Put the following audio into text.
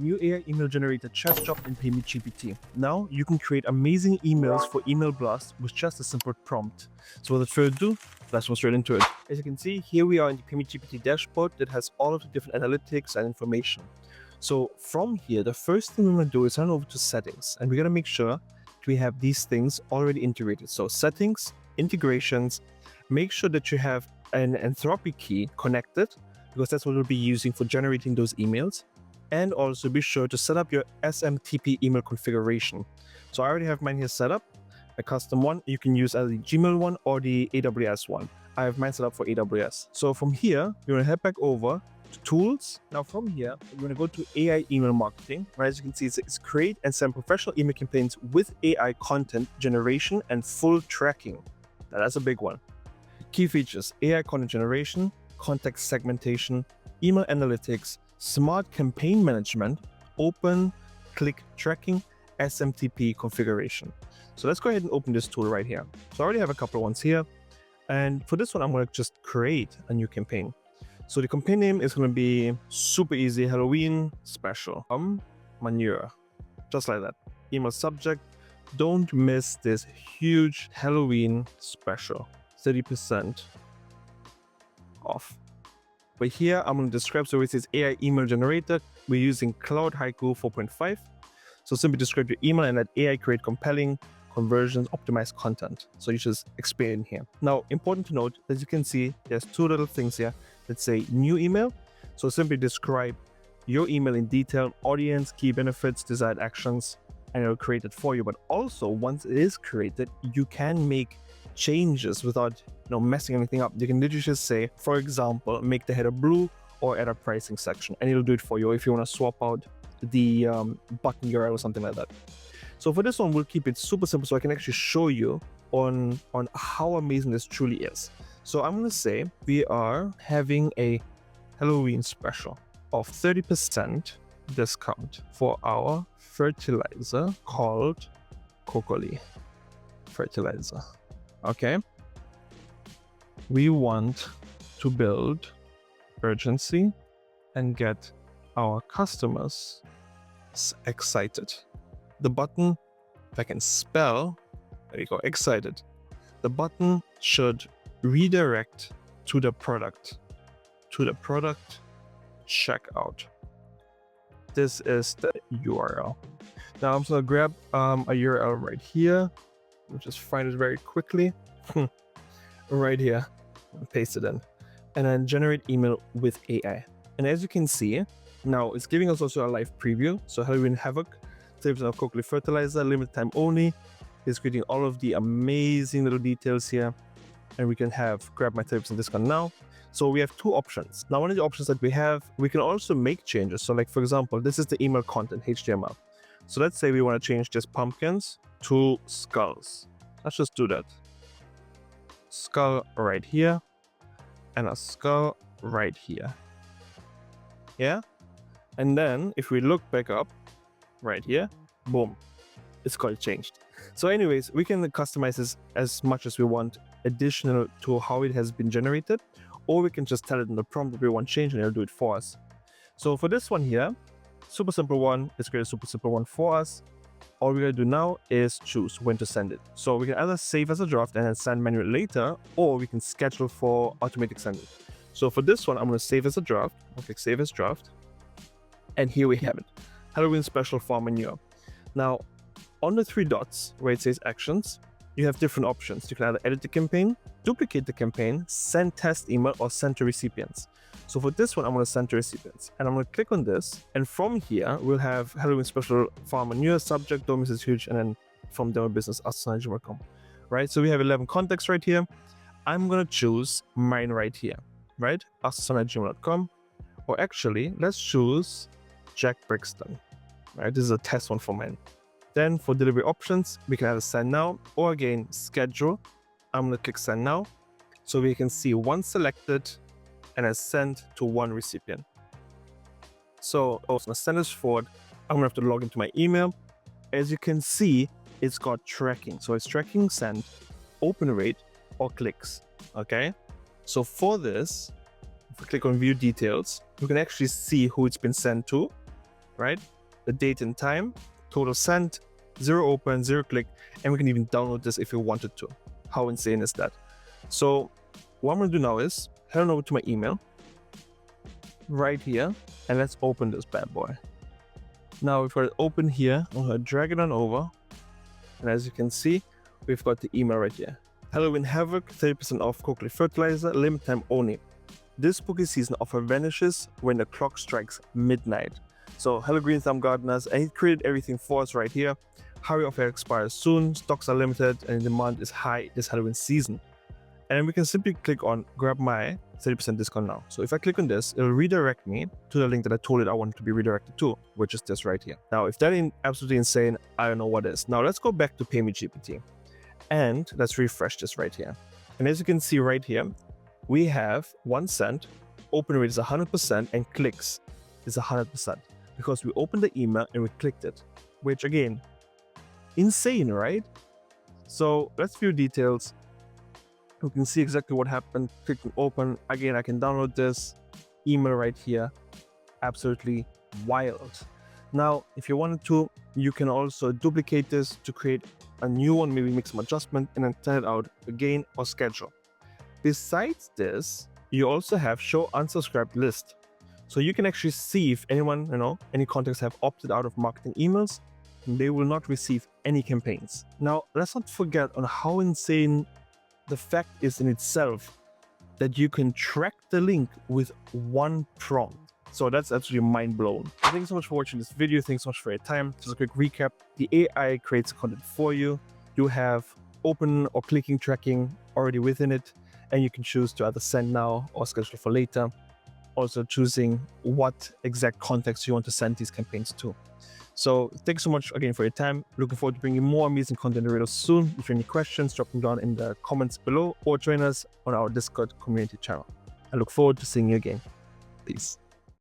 new AI email generator chat job in PayMeGPT. Now you can create amazing emails for email blasts with just a simple prompt. So without further ado, let's go straight into it. As you can see, here we are in the PayMeGPT dashboard that has all of the different analytics and information. So from here, the first thing we're going to do is run over to settings, and we're going to make sure that we have these things already integrated. So settings, integrations, make sure that you have an Anthropic key connected, because that's what we'll be using for generating those emails. And also be sure to set up your SMTP email configuration. So I already have mine here set up, a custom one. You can use either the Gmail one or the AWS one. I have mine set up for AWS. So from here, you're gonna head back over to tools. Now from here, you're gonna go to AI email marketing. Right, as you can see, it's create and send professional email campaigns with AI content generation and full tracking. Now that's a big one. Key features: AI content generation, context segmentation, email analytics, smart campaign management, open click tracking, SMTP configuration. So let's go ahead and open this tool right here. So I already have a couple of ones here. And for this one, I'm going to just create a new campaign. So the campaign name is going to be super easy, Halloween special. Manure. Just like that. Email subject. Don't miss this huge Halloween special. 30% off. But here I'm going to describe, so it says AI email generator. We're using Claude 4.5. So simply describe your email and let AI create compelling conversions, optimized content. So you just explain here. Now, important to note, as you can see, there's two little things here that say new email. So simply describe your email in detail, audience, key benefits, desired actions, and it'll create it for you. But also, once it is created, you can make changes without messing anything up. You can literally just say, for example, make the header blue or add a pricing section, and it'll do it for you. If you want to swap out the button URL or something like that. So for this one, we'll keep it super simple so I can actually show you on how amazing this truly is. So I'm going to say we are having a Halloween special of 30% discount for our fertilizer called Kokoli fertilizer. Okay. We want to build urgency and get our customers excited. The button, if I can spell, there you go, excited. The button should redirect to the product checkout. This is the URL. Now I'm just gonna grab a URL right here. We'll just find it very quickly. Right here, paste it in, and then generate email with AI. And as you can see, now it's giving us also a live preview. So Halloween Havoc, 30% of Kokoli fertilizer, limited time only. It's creating all of the amazing little details here, and we can have grab my 30% discount now. So we have two options. Now, one of the options that we have, we can also make changes. So like, for example, this is the email content, HTML. So let's say we want to change this pumpkins to skulls. Let's just do that. Skull right here and a skull right here. Yeah. And then if we look back up right here, boom, it's called changed. So anyways, we can customize this as much as we want, additional to how it has been generated, or we can just tell it in the prompt that we want change and it'll do it for us. So for this one here, super simple one, let's create a super simple one for us. All we're going to do now is choose when to send it. So we can either save as a draft and then send manually later, or we can schedule for automatic sending. So for this one, I'm going to save as a draft. I'll click save as draft. And here we have it. Halloween special farm manure. Now, on the three dots where it says actions, you have different options. You can either edit the campaign, duplicate the campaign, send test email, or send to recipients. So for this one, I'm going to send to recipients, and I'm going to click on this. And from here, we'll have Halloween special farm manure, subject, don't miss is huge, and then from demo business, us@gmail.com. Right? So we have 11 contacts right here. I'm going to choose mine right here, right? us@gmail.com. Or actually, let's choose Jack Brixton. Right? This is a test one for mine. Then for delivery options, we can either send now or again schedule. I'm going to click send now. So we can see one selected and is sent to one recipient. So I was going to send this forward. I'm going to have to log into my email. As you can see, it's got tracking. So it's tracking send, open rate, or clicks. Okay. So for this, if we click on view details, we can actually see who it's been sent to. right? The date and time, total sent, 0 open, 0 click, and we can even download this if you wanted to. How insane is that? So what I'm gonna do now is head on over to my email right here, and let's open this bad boy. Now if I open here, I'm gonna drag it on over, and as you can see, we've got the email right here. Halloween Havoc, 30% off Coakley fertilizer, limit time only. This spooky season offer vanishes when the clock strikes midnight. So hello Green Thumb Gardeners, and he created everything for us right here. Hurry offer expires soon, stocks are limited, and demand is high this Halloween season. And then we can simply click on grab my 30% discount now. So if I click on this, it'll redirect me to the link that I told it I wanted to be redirected to, which is this right here. Now, if that ain't absolutely insane, I don't know what is. Now let's go back to PayMeGPT and let's refresh this right here. And as you can see right here, we have 1 cent, open rate is 100%, and clicks is 100% because we opened the email and we clicked it, which again, insane, right? So let's view details. You can see exactly what happened. Clicking open. Again, I can download this email right here. Absolutely wild. Now, if you wanted to, you can also duplicate this to create a new one, maybe make some adjustment and then send it out again or schedule. Besides this, you also have show unsubscribed list. So you can actually see if anyone, any contacts have opted out of marketing emails, they will not receive any campaigns. Now, let's not forget on how insane the fact is in itself that you can track the link with one prompt. So that's absolutely mind blown. Thanks so much for watching this video. Thanks so much for your time. Just a quick recap. The AI creates content for you. You have open or clicking tracking already within it, and you can choose to either send now or schedule for later. Also choosing what exact context you want to send these campaigns to. So thanks so much again for your time. Looking forward to bringing more amazing content real soon. If you have any questions, drop them down in the comments below or join us on our Discord community channel. I look forward to seeing you again. Peace.